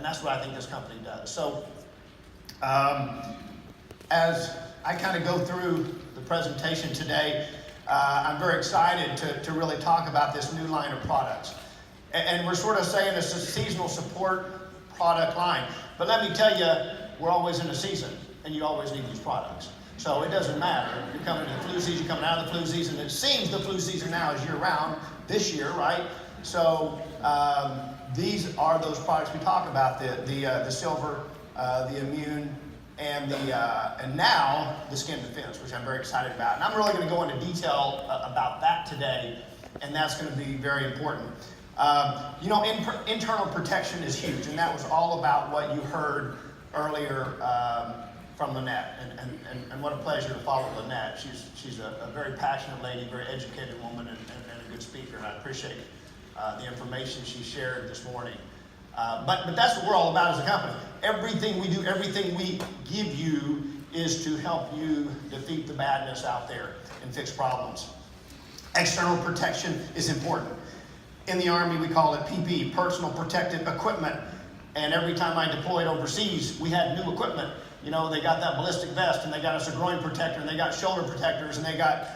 And that's what I think this company does. So as I kind of go through the presentation today, I'm very excited to really talk about this new line of products. And we're sort of saying it's a seasonal support product line. But let me tell you, we're always in a season, and you always need these products. So it doesn't matter. You're coming to the flu season, you're coming out of the flu season. It seems the flu season now is year-round this year, right? So these are those products we talk about, the silver, the immune, and now the skin defense, which I'm very excited about. And I'm really going to go into detail about that today, and that's going to be very important. Internal protection is huge, and that was all about what you heard earlier from Lynette, and what a pleasure to follow Lynette. She's a very passionate lady, very educated woman, and a good speaker, and I appreciate the information she shared this morning. But that's what we're all about as a company. Everything we do, everything we give you is to help you defeat the badness out there and fix problems. External protection is important. In the Army, we call it PP, personal protective equipment. And every time I deployed overseas, we had new equipment. You know, they got that ballistic vest, and they got us a groin protector, and they got shoulder protectors, and they got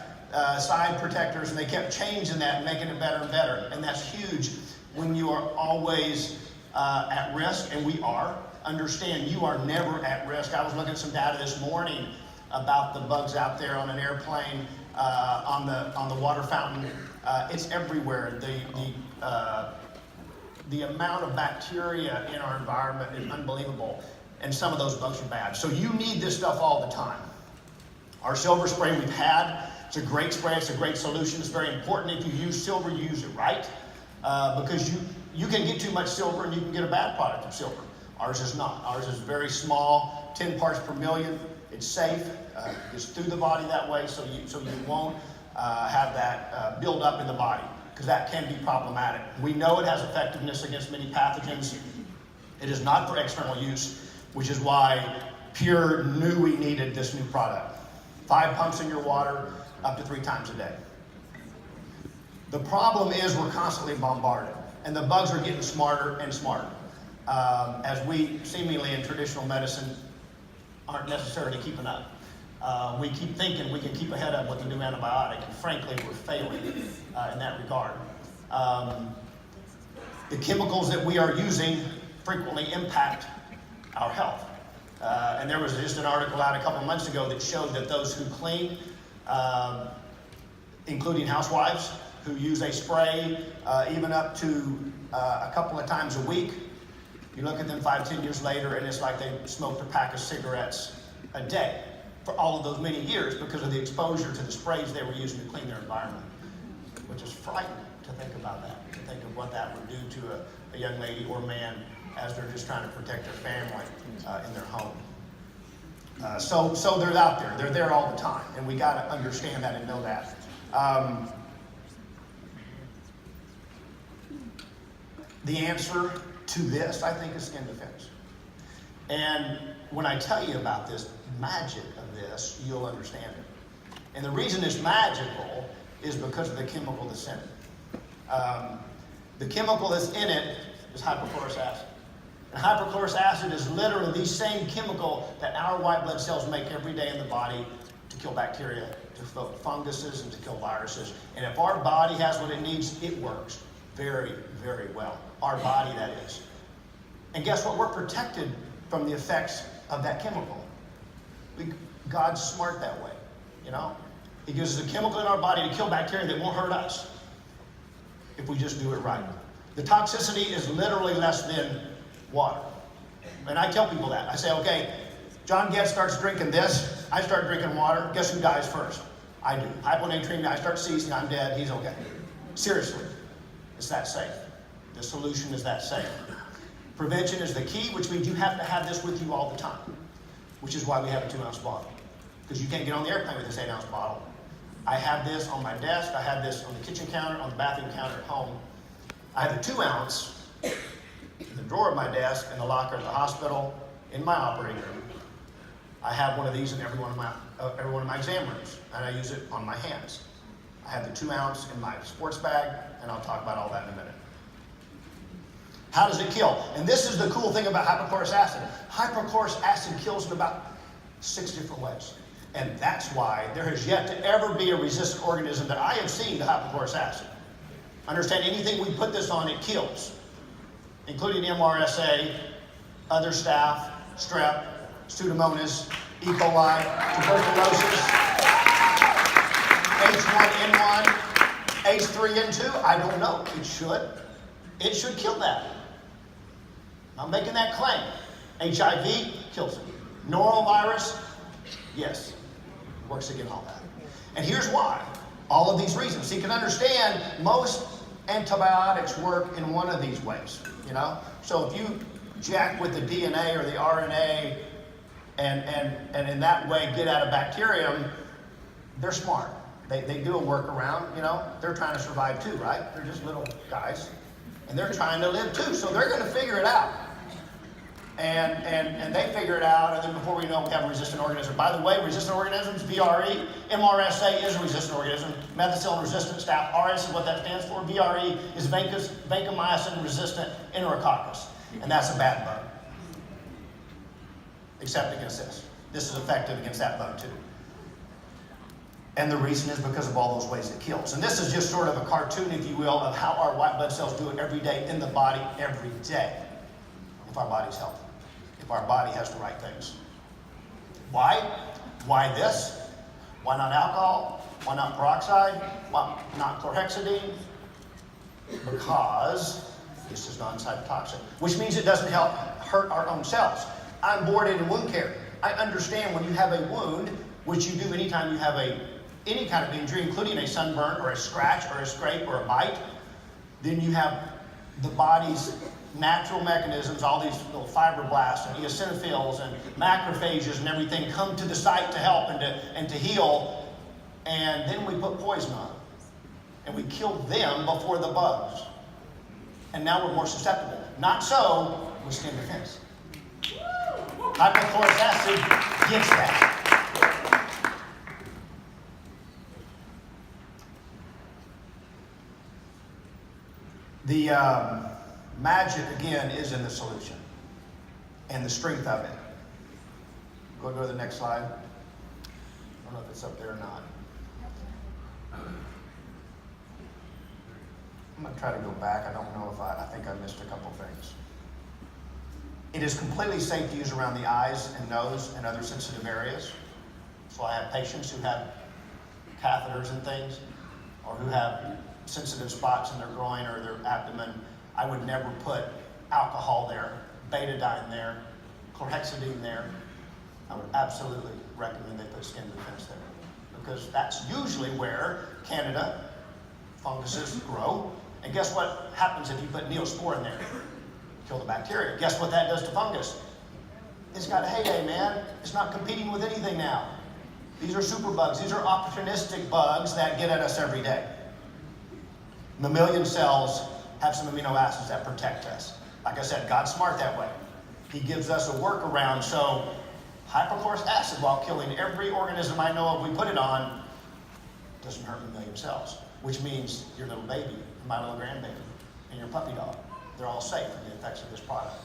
side protectors, and they kept changing that and making it better and better. And that's huge when you are always at risk, and we are. Understand, you are never at risk. I was looking at some data this morning about the bugs out there on an airplane, on the water fountain. It's everywhere. The amount of bacteria in our environment is unbelievable, and some of those bugs are bad. So you need this stuff all the time. Our silver spray we've had, it's a great spray, it's a great solution. It's very important if you use silver, you use it right, because you can get too much silver and you can get a bad product of silver. Ours is not. Ours is very small, 10 parts per million. It's safe. It gets through the body that way, so you won't have that build up in the body, because that can be problematic. We know it has effectiveness against many pathogens. It is not for external use, which is why Pure knew we needed this new product. 5 pumps in your water, up to 3 times a day. The problem is we're constantly bombarded, and the bugs are getting smarter and smarter. As we seemingly in traditional medicine aren't necessarily keeping up. We keep thinking we can keep ahead of with the new antibiotic, and frankly, we're failing in that regard. The chemicals that we are using frequently impact our health. And there was just an article out a couple of months ago that showed that those who clean, including housewives, who use a spray even up to a couple of times a week, you look at them 5-10 years later, and it's like they smoked a pack of cigarettes a day for all of those many years because of the exposure to the sprays they were using to clean their environment, which is frightening to think about that, to think of what that would do to a young lady or man as they're just trying to protect their family in their home. So they're out there. They're there all the time, and we got to understand that and know that. The answer to this, I think, is skin defense. And when I tell you about this magic of this, you'll understand it. And the reason it's magical is because of the chemical that's in it. The chemical that's in it is hypochlorous acid. And hypochlorous acid is literally the same chemical that our white blood cells make every day in the body to kill bacteria, to kill funguses, and to kill viruses. And if our body has what it needs, it works very, very well. Our body, that is. And guess what? We're protected from the effects of that chemical. God's smart that way, you know? He gives us a chemical in our body to kill bacteria that won't hurt us if we just do it right. The toxicity is literally less than water. And I tell people that. I say, okay, John Getz starts drinking this. I start drinking water. Guess who dies first? I do. Hyponatremia, I start seizing, I'm dead, he's okay. Seriously, it's that safe. The solution is that safe. Prevention is the key, which means you have to have this with you all the time, which is why we have a 2-ounce bottle. Because you can't get on the airplane with this 8-ounce bottle. I have this on my desk. I have this on the kitchen counter, on the bathroom counter at home. I have a 2-ounce in the drawer of my desk, in the locker at the hospital, in my operating room. I have one of these in every one of my exam rooms, and I use it on my hands. I have the 2-ounce in my sports bag, and I'll talk about all that in a minute. How does it kill? And this is the cool thing about hypochlorous acid. Hypochlorous acid kills in about 6 different ways. And that's why there has yet to ever be a resistant organism that I have seen to hypochlorous acid. Understand, anything we put this on, it kills, including MRSA, other staph, strep, Pseudomonas, E. coli, tuberculosis, H1N1, H3N2. I don't know. It should. It should kill that. I'm making that claim. HIV kills it. Norovirus, yes, works against all that. And here's why. All of these reasons. So you can understand most antibiotics work in one of these ways. So if you jack with the DNA or the RNA and in that way get at a bacterium, they're smart. They do a workaround, They're trying to survive too, right? They're just little guys. And they're trying to live too, so they're going to figure it out. And they figure it out, and then before we know, we have a resistant organism. By the way, resistant organisms, VRE, MRSA is a resistant organism. Methicillin-resistant staph aureus is what that stands for. VRE is vancomycin-resistant enterococcus, and that's a bad bug, except against this. This is effective against that bug too. And the reason is because of all those ways it kills. And this is just sort of a cartoon, if you will, of how our white blood cells do it every day in the body, every day, if our body's healthy, if our body has the right things. Why? Why this? Why not alcohol? Why not peroxide? Why not chlorhexidine? Because this is non-cytotoxic, which means it doesn't help hurt our own cells. I'm board in wound care. I understand when you have a wound, which you do anytime you have any kind of injury, including a sunburn or a scratch or a scrape or a bite, then you have the body's natural mechanisms, all these little fibroblasts and eosinophils and macrophages and everything come to the site to help and to heal, and then we put poison on them. And we kill them before the bugs. And now we're more susceptible. Not so with skin defense. Hypochlorous acid gets that. The magic, again, is in the solution and the strength of it. Go to the next slide. I don't know if it's up there or not. I'm going to try to go back. I don't know if I think I missed a couple things. It is completely safe to use around the eyes and nose and other sensitive areas. So I have patients who have catheters and things, or who have sensitive spots in their groin or their abdomen. I would never put alcohol there, betadine there, chlorhexidine there. I would absolutely recommend they put skin defense there, because that's usually where Candida funguses grow. And guess what happens if you put Neospore in there? Kill the bacteria. Guess what that does to fungus? It's got a heyday, man. It's not competing with anything now. These are superbugs. These are opportunistic bugs that get at us every day. Mammalian cells have some amino acids that protect us. Like I said, God's smart that way. He gives us a workaround. So hypochlorous acid, while killing every organism I know of we put it on, doesn't hurt mammalian cells, which means your little baby, my little grandbaby, and your puppy dog, they're all safe from the effects of this product.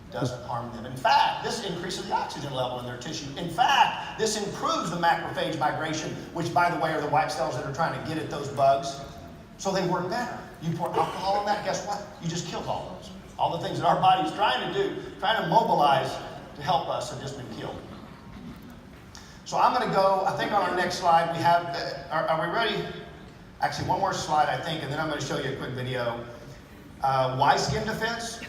It doesn't harm them. In fact, this increases the oxygen level in their tissue. In fact, this improves the macrophage migration, which, by the way, are the white cells that are trying to get at those bugs. So they work better. You pour alcohol on that, guess what? You just killed all those. All the things that our body's trying to do, trying to mobilize to help us, have just been killed. So I'm going to go, I think on our next slide, we have, are we ready? Actually, one more slide, I think, and then I'm going to show you a quick video. Why skin defense?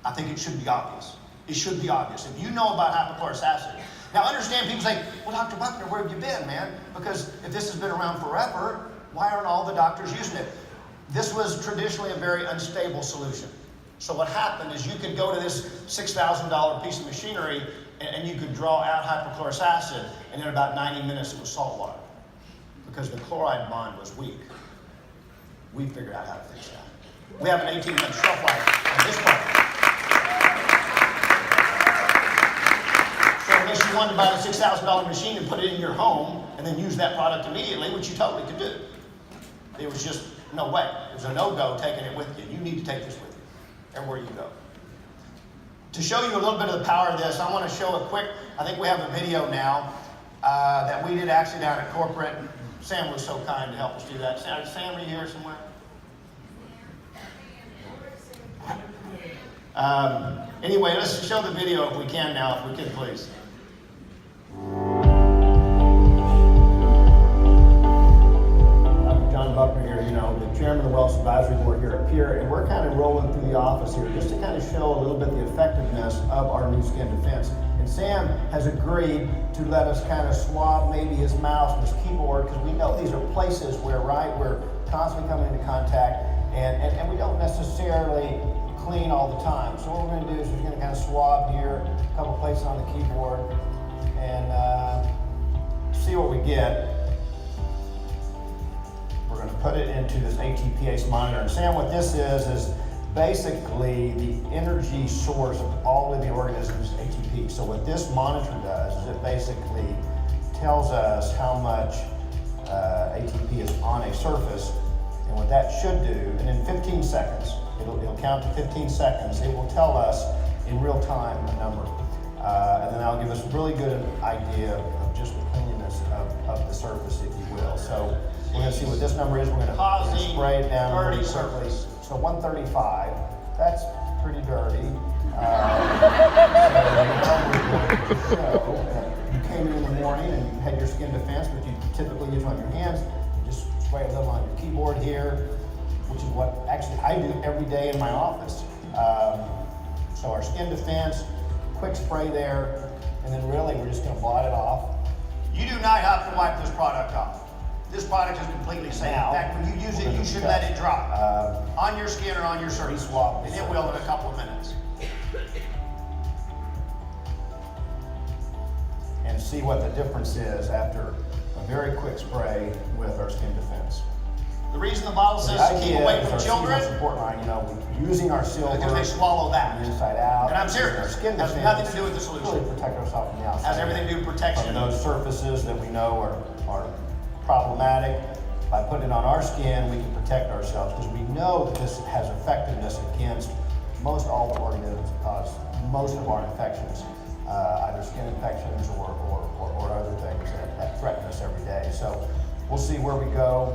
I think it should be obvious. It should be obvious. If you know about hypochlorous acid. Now understand, people say, well, Dr. Buckner, where have you been, man? Because if this has been around forever, why aren't all the doctors using it? This was traditionally a very unstable solution. So what happened is you could go to this $6,000 piece of machinery and you could draw out hypochlorous acid, and in about 90 minutes it was salt water, because the chloride bond was weak. We figured out how to fix that. We have an 18-month shelf life on this product. So unless you wanted to buy the $6,000 machine and put it in your home and then use that product immediately, which you totally could do, it was just no way. It was a no-go taking it with you. You need to take this with you. everywhere you go. To show you a little bit of the power of this, I want to show a quick, I think we have a video now that we did actually down at corporate. Sam was so kind to help us do that. Sam, are you here somewhere? Anyway, let's show the video if we can now, if we could please. John Buckner here, the chairman of the Wealth Advisory Board here at Pier, and we're kind of rolling through the office here just to kind of show a little bit the effectiveness of our new skin defense. And Sam has agreed to let us kind of swab maybe his mouse and his keyboard, because we know these are places where, we're constantly coming into contact, and we don't necessarily clean all the time. So what we're going to do is we're going to kind of swab here, a couple places on the keyboard, and see what we get. We're going to put it into this ATPase monitor. And Sam, what this is basically the energy source of all living organisms, ATP. So what this monitor does is it basically tells us how much ATP is on a surface, and what that should do, and in 15 seconds, it'll count to 15 seconds, it will tell us in real time a number. And then that'll give us a really good idea of just the cleanliness of the surface, if you will. So we're going to see what this number is. We're going to spray it down dirty really quickly. surface. So 135, that's pretty dirty. You came in the morning and you had your skin defense, but you typically use on your hands. You just spray a little on your keyboard here, which is what actually I do every day in my office. So our skin defense, quick spray there, and then really we're just going to blot it off. You do not have to wipe this product off. This product is completely safe. Now, in fact, when you use it, you should let it dry on your skin or on your surface, swab and it will in a couple of minutes. And see what the difference is after a very quick spray with our skin defense. The reason the bottle says to keep away from children, support line, using our silver because they swallow that. from the inside out. And I'm using our serious. skin Has defense nothing to do with the to solution. really protect ourselves from the outside. Has everything to do with protection. From those surfaces that we know are problematic. By putting it on our skin, we can protect ourselves, because we know that this has effectiveness against most all the organisms that cause most of our infections, either skin infections or other things that threaten us every day. So we'll see where we go.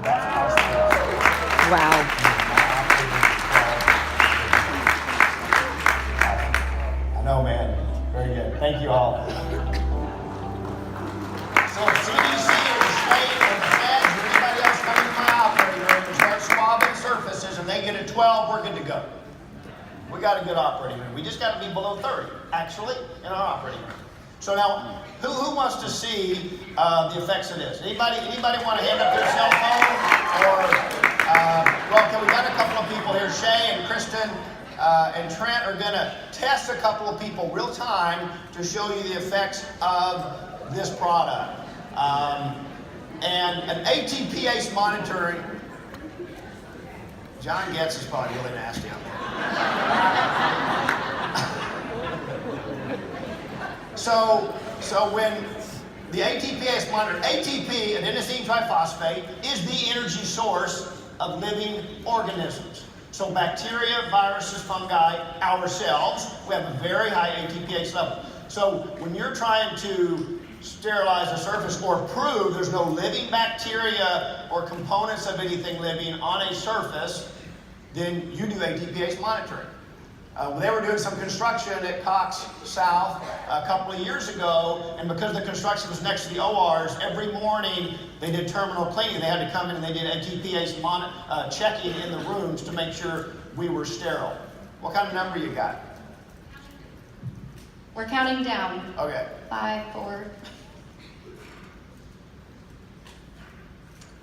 That's Wow. I know, man. Very good. Thank you all. So if CDC or the state or the feds or anybody else coming to my operating room and start swabbing surfaces and they get a 12, we're good to go. We got a good operating room. We just got to be below 30, actually, in our operating room. So now, who wants to see the effects of this? Anybody want to hand up their cell phone? Well, we got a couple of people here. Shay and Kristen and Trent are going to test a couple of people real time to show you the effects of this product. And an ATPase monitoring, John Getz is probably really nasty on that. So when the ATPase monitor, ATP, adenosine triphosphate, is the energy source of living organisms. So bacteria, viruses, fungi, ourselves, we have a very high ATPase level. So when you're trying to sterilize a surface or prove there's no living bacteria or components of anything living on a surface, then you do ATPase monitoring. They were doing some construction at Cox South a couple of years ago, and because the construction was next to the ORs, every morning they did terminal cleaning. They had to come in and they did ATPase checking in the rooms to make sure we were sterile. What kind of number you got? We're counting down. Okay. 5, 4.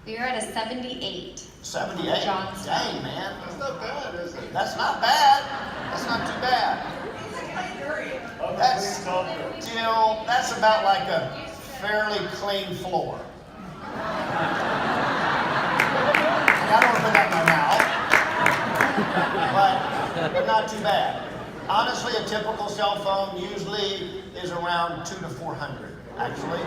We are at a 78. 78. John's Dang, man. That's not bad, is it? That's not bad. That's not too bad. That's still, that's about like a fairly clean floor. I don't want to put that in my mouth, but not too bad. Honestly, a typical cell phone usually is around 200 to 400, actually.